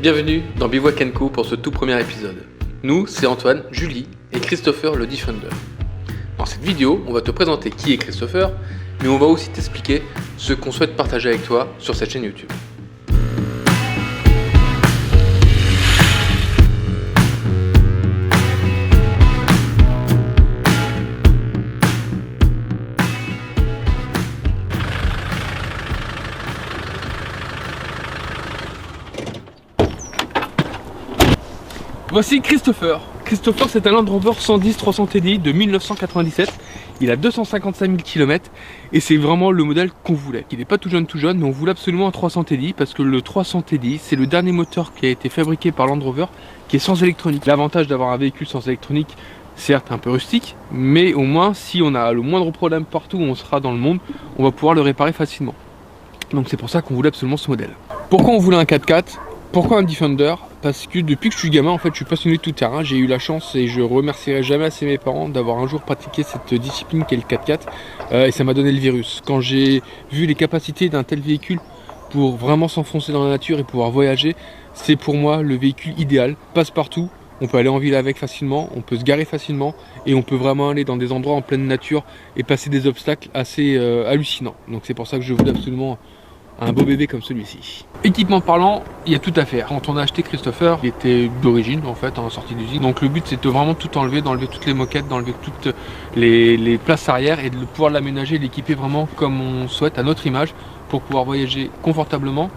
Bienvenue dans Bivouac & Co pour ce tout premier épisode. Nous, c'est Antoine, Julie et Christopher le Defender. Dans cette vidéo, on va te présenter qui est Christopher, mais on va aussi t'expliquer ce qu'on souhaite partager avec toi sur cette chaîne YouTube. Voici Christopher. Christopher, c'est un Land Rover 110 300 TDI de 1997. Il a 255 000 km et c'est vraiment le modèle qu'on voulait. Il n'est pas tout jeune, mais on voulait absolument un 300 TDI parce que le 300 TDI, c'est le dernier moteur qui a été fabriqué par Land Rover qui est sans électronique. L'avantage d'avoir un véhicule sans électronique, certes un peu rustique, mais au moins si on a le moindre problème partout où on sera dans le monde, on va pouvoir le réparer facilement. Donc c'est pour ça qu'on voulait absolument ce modèle. Pourquoi on voulait un 4x4 ? Pourquoi un Defender ? Parce que depuis que je suis gamin, en fait, je suis passionné de tout terrain. J'ai eu la chance et je remercierai jamais assez mes parents d'avoir un jour pratiqué cette discipline qu'est le 4x4 et ça m'a donné le virus. Quand j'ai vu les capacités d'un tel véhicule pour vraiment s'enfoncer dans la nature et pouvoir voyager, c'est pour moi le véhicule idéal. Passe partout, on peut aller en ville avec facilement, on peut se garer facilement et on peut vraiment aller dans des endroits en pleine nature et passer des obstacles assez hallucinants. Donc c'est pour ça que je voulais absolument un beau bébé comme celui-ci. Équipement parlant, il y a tout à faire. Quand on a acheté Christopher, il était d'origine en fait, en sortie d'usine. Donc le but c'est de vraiment tout enlever, d'enlever toutes les moquettes, d'enlever toutes les places arrière et de pouvoir l'aménager et l'équiper vraiment comme on souhaite, à notre image, pour pouvoir voyager confortablement,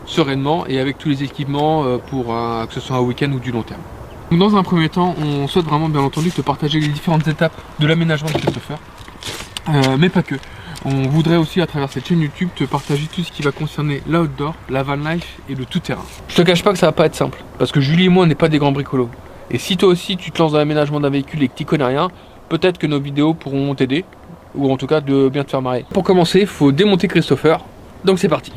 sereinement et avec tous les équipements pour que ce soit un week-end ou du long terme. Donc dans un premier temps, on souhaite vraiment bien entendu te partager les différentes étapes de l'aménagement de Christopher, mais pas que. On voudrait aussi à travers cette chaîne YouTube te partager tout ce qui va concerner l'outdoor, la van life et le tout-terrain. Je te cache pas que ça va pas être simple, parce que Julie et moi on n'est pas des grands bricolos. Et si toi aussi tu te lances dans l'aménagement d'un véhicule et que tu connais rien, peut-être que nos vidéos pourront t'aider, ou en tout cas de bien te faire marrer. Pour commencer, il faut démonter Christopher, donc c'est parti.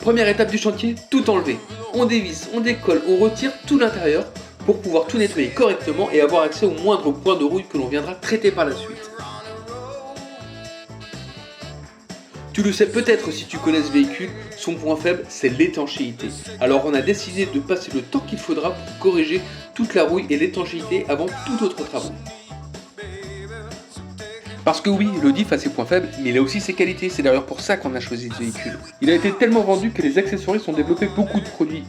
Première étape du chantier, tout enlever. On dévisse, on décolle, on retire tout l'intérieur pour pouvoir tout nettoyer correctement et avoir accès aux moindres points de rouille que l'on viendra traiter par la suite. Tu le sais peut-être si tu connais ce véhicule, son point faible c'est l'étanchéité. Alors on a décidé de passer le temps qu'il faudra pour corriger toute la rouille et l'étanchéité avant tout autre travaux. Parce que oui, le diff a ses points faibles, mais il a aussi ses qualités, c'est d'ailleurs pour ça qu'on a choisi ce véhicule. Il a été tellement vendu que les accessoristes ont développé beaucoup de produits.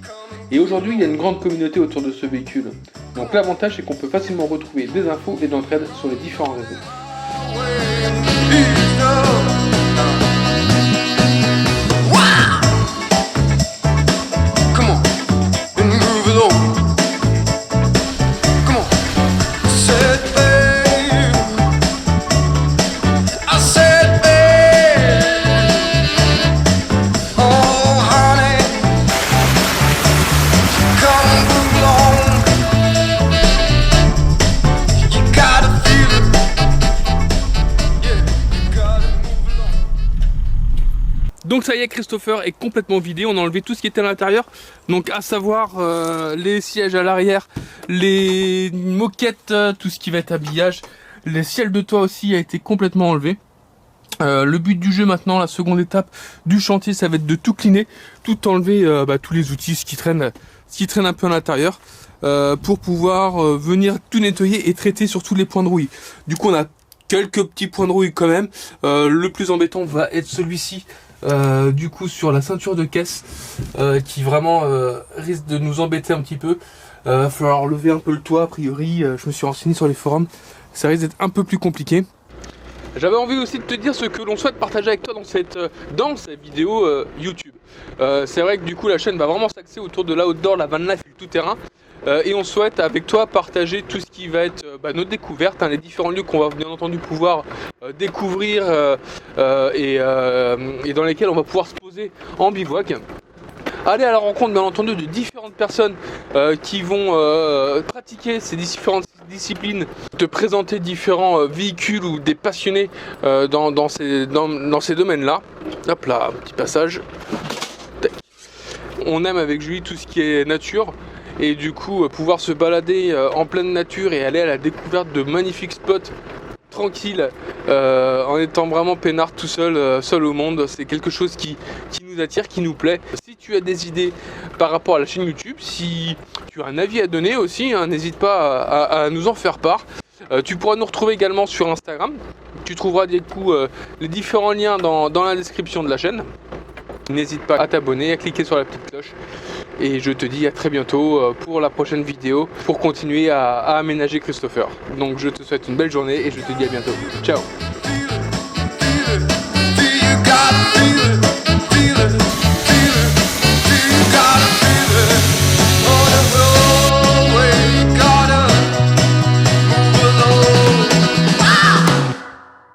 Et aujourd'hui, il y a une grande communauté autour de ce véhicule. Donc l'avantage, c'est qu'on peut facilement retrouver des infos et de l'entraide sur les différents réseaux. Donc ça y est, Christopher est complètement vidé, on a enlevé tout ce qui était à l'intérieur, donc à savoir les sièges à l'arrière, les moquettes, tout ce qui va être habillage, les ciels de toit aussi a été complètement enlevé. Le but du jeu maintenant, la seconde étape du chantier, ça va être de tout cleaner, tout enlever, tous les outils, ce qui traîne un peu à l'intérieur, pour pouvoir venir tout nettoyer et traiter sur tous les points de rouille. Du coup on a quelques petits points de rouille quand même, le plus embêtant va être celui-ci. Du coup sur la ceinture de caisse qui vraiment risque de nous embêter un petit peu. Va falloir lever un peu le toit a priori, je me suis renseigné sur les forums, ça risque d'être un peu plus compliqué. J'avais envie aussi de te dire ce que l'on souhaite partager avec toi dans cette vidéo YouTube. C'est vrai que du coup la chaîne va vraiment s'axer autour de l'outdoor, la van life et le tout-terrain. Et on souhaite avec toi partager tout ce qui va être nos découvertes, les différents lieux qu'on va bien entendu pouvoir découvrir et dans lesquels on va pouvoir se poser en bivouac. Aller à la rencontre bien entendu de différentes personnes qui vont pratiquer ces différentes disciplines, te présenter différents véhicules ou des passionnés dans ces domaines-là. Hop là, petit passage. On aime avec Julie tout ce qui est nature et du coup pouvoir se balader en pleine nature et aller à la découverte de magnifiques spots tranquille en étant vraiment peinard tout seul, seul au monde, c'est quelque chose qui nous attire, qui nous plaît. Si tu as des idées par rapport à la chaîne YouTube, si tu as un avis à donner aussi, n'hésite pas à nous en faire part. Tu pourras nous retrouver également sur Instagram, tu trouveras du coup les différents liens dans la description de la chaîne. N'hésite pas à t'abonner, à cliquer sur la petite cloche et je te dis à très bientôt pour la prochaine vidéo pour continuer à aménager Christopher. Donc je te souhaite une belle journée et je te dis à bientôt. Ciao.